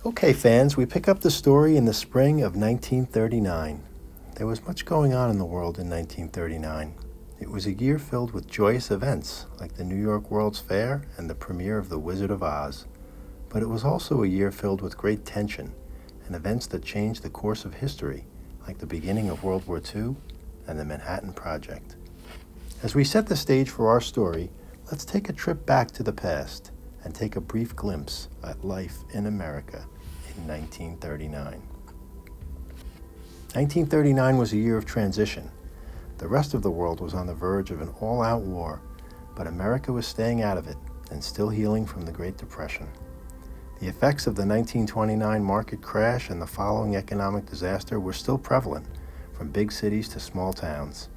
Okay, fans, we pick up the story in the spring of 1939. There was much going on in the world in 1939. It was a year filled with joyous events, like the New York World's Fair and the premiere of The Wizard of Oz. But it was also a year filled with great tension and events that changed the course of history, like the beginning of World War II and the Manhattan Project. As we set the stage for our story, let's take a trip back to the past and take a brief glimpse at life in America in 1939. 1939 was a year of transition. The rest of the world was on the verge of an all-out war, but America was staying out of it and still healing from the Great Depression. The effects of the 1929 market crash and the following economic disaster were still prevalent, from big cities to small towns.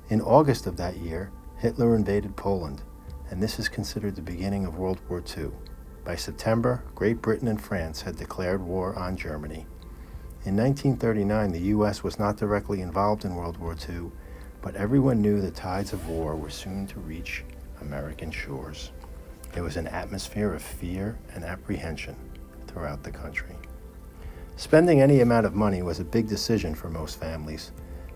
In August of that year, Hitler invaded Poland, and this is considered the beginning of World War II. By September, Great Britain and France had declared war on Germany. In 1939, the U.S. was not directly involved in World War II, but everyone knew the tides of war were soon to reach American shores. There was an atmosphere of fear and apprehension throughout the country. Spending any amount of money was a big decision for most families.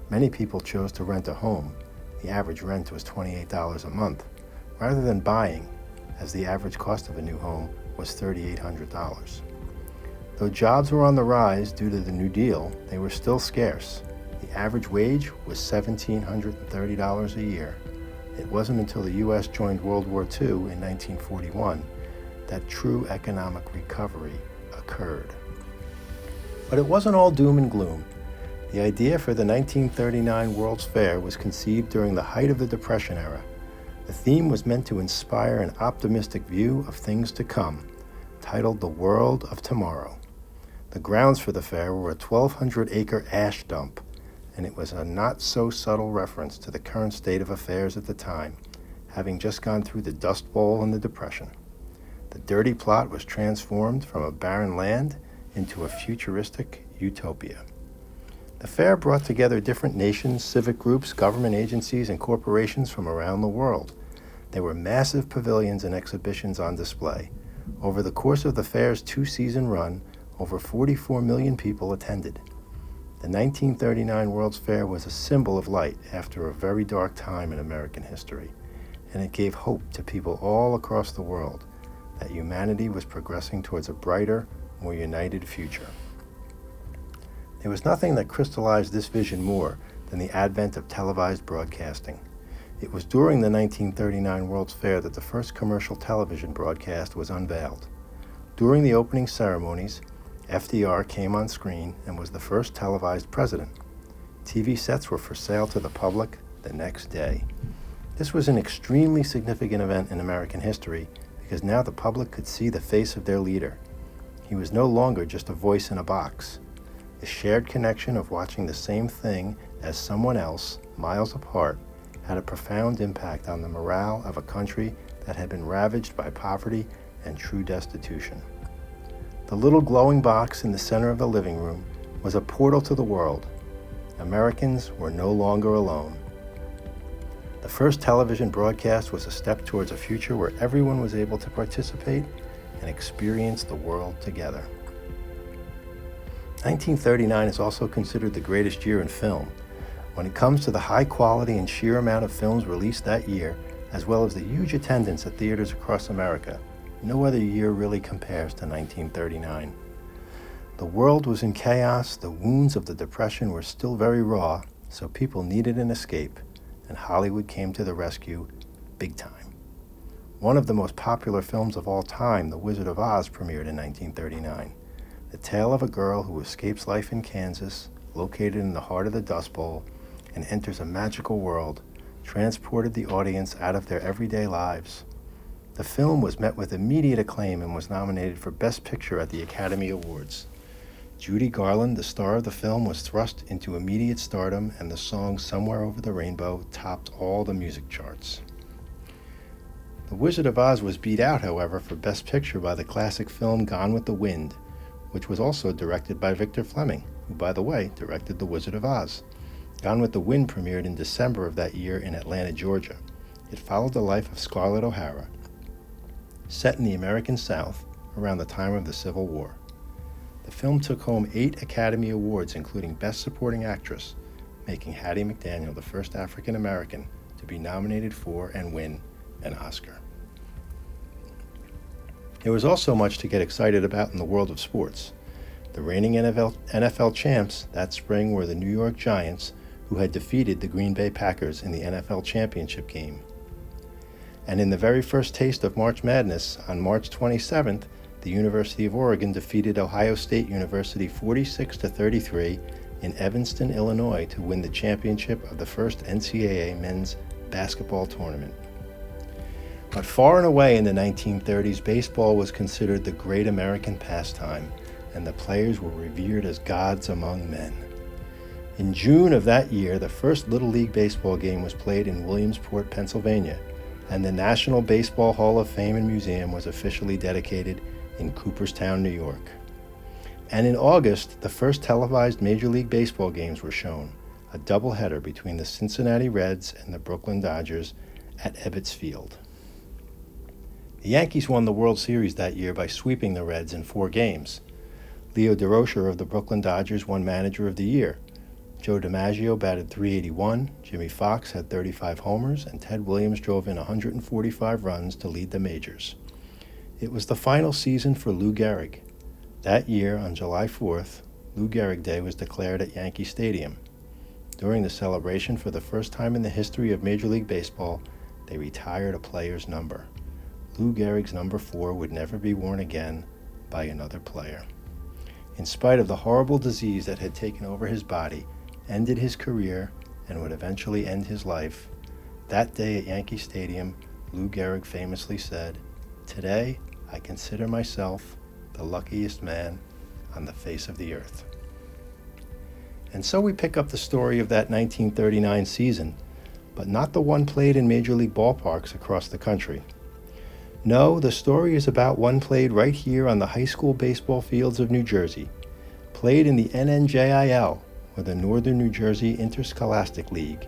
Many people chose to rent a home. The average rent was $28 a month, rather than buying, as the average cost of a new home was $3,800. Though jobs were on the rise due to the New Deal, they were still scarce. The average wage was $1,730 a year. It wasn't until the U.S. joined World War II in 1941 that true economic recovery occurred. But it wasn't all doom and gloom. The idea for the 1939 World's Fair was conceived during the height of the Depression era. The theme was meant to inspire an optimistic view of things to come, titled The World of Tomorrow. The grounds for the fair were a 1,200-acre ash dump, and it was a not-so-subtle reference to the current state of affairs at the time, having just gone through the Dust Bowl and the Depression. The dirty plot was transformed from a barren land into a futuristic utopia. The fair brought together different nations, civic groups, government agencies, and corporations from around the world. There were massive pavilions and exhibitions on display. Over the course of the fair's two-season run, over 44 million people attended. The 1939 World's Fair was a symbol of light after a very dark time in American history, and it gave hope to people all across the world that humanity was progressing towards a brighter, more united future. There was nothing that crystallized this vision more than the advent of televised broadcasting. It was during the 1939 World's Fair that the first commercial television broadcast was unveiled. During the opening ceremonies, FDR came on screen and was the first televised president. TV sets were for sale to the public the next day. This was an extremely significant event in American history because now the public could see the face of their leader. He was no longer just a voice in a box. The shared connection of watching the same thing as someone else, miles apart, had a profound impact on the morale of a country that had been ravaged by poverty and true destitution. The little glowing box in the center of the living room was a portal to the world. Americans were no longer alone. The first television broadcast was a step towards a future where everyone was able to participate and experience the world together. 1939 is also considered the greatest year in film. When it comes to the high quality and sheer amount of films released that year, as well as the huge attendance at theaters across America, no other year really compares to 1939. The world was in chaos, the wounds of the Depression were still very raw, so people needed an escape, and Hollywood came to the rescue big time. One of the most popular films of all time, The Wizard of Oz, premiered in 1939. The tale of a girl who escapes life in Kansas, located in the heart of the Dust Bowl, and enters a magical world, transported the audience out of their everyday lives. The film was met with immediate acclaim and was nominated for Best Picture at the Academy Awards. Judy Garland, the star of the film, was thrust into immediate stardom, and the song Somewhere Over the Rainbow topped all the music charts. The Wizard of Oz was beat out, however, for Best Picture by the classic film Gone with the Wind, which was also directed by Victor Fleming, who, by the way, directed The Wizard of Oz. Gone with the Wind premiered in December of that year in Atlanta, Georgia. It followed the life of Scarlett O'Hara, set in the American South around the time of the Civil War. The film took home 8 Academy Awards, including Best Supporting Actress, making Hattie McDaniel the first African American to be nominated for and win an Oscar. There was also much to get excited about in the world of sports. The reigning NFL champs that spring were the New York Giants, who had defeated the Green Bay Packers in the NFL championship game. And in the very first taste of March Madness, on March 27th, the University of Oregon defeated Ohio State University 46-33 in Evanston, Illinois, to win the championship of the first NCAA men's basketball tournament. But far and away in the 1930s, baseball was considered the great American pastime, and the players were revered as gods among men. In June of that year, the first Little League baseball game was played in Williamsport, Pennsylvania, and the National Baseball Hall of Fame and Museum was officially dedicated in Cooperstown, New York. And in August, the first televised Major League Baseball games were shown, a doubleheader between the Cincinnati Reds and the Brooklyn Dodgers at Ebbets Field. The Yankees won the World Series that year by sweeping the Reds in 4 games. Leo DeRocher of the Brooklyn Dodgers won Manager of the Year. Joe DiMaggio batted .381, Jimmy Foxx had 35 homers, and Ted Williams drove in 145 runs to lead the majors. It was the final season for Lou Gehrig. That year, on July 4th, Lou Gehrig Day was declared at Yankee Stadium. During the celebration, for the first time in the history of Major League Baseball, they retired a player's number. Lou Gehrig's number 4 would never be worn again by another player. In spite of the horrible disease that had taken over his body, ended his career, and would eventually end his life, that day at Yankee Stadium, Lou Gehrig famously said, "Today, I consider myself the luckiest man on the face of the earth." And so we pick up the story of that 1939 season, but not the one played in Major League ballparks across the country. No, the story is about one played right here on the high school baseball fields of New Jersey, played in the NNJIL, or the Northern New Jersey Interscholastic League,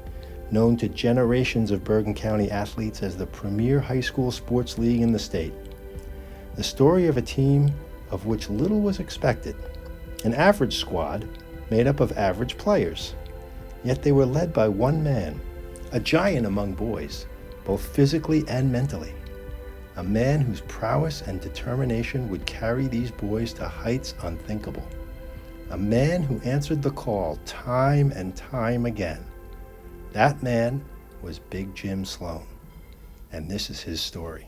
known to generations of Bergen County athletes as the premier high school sports league in the state. The story of a team of which little was expected, an average squad made up of average players. Yet they were led by one man, a giant among boys, both physically and mentally, a man whose prowess and determination would carry these boys to heights unthinkable, a man who answered the call time and time again. That man was Big Jim Sloan, and this is his story.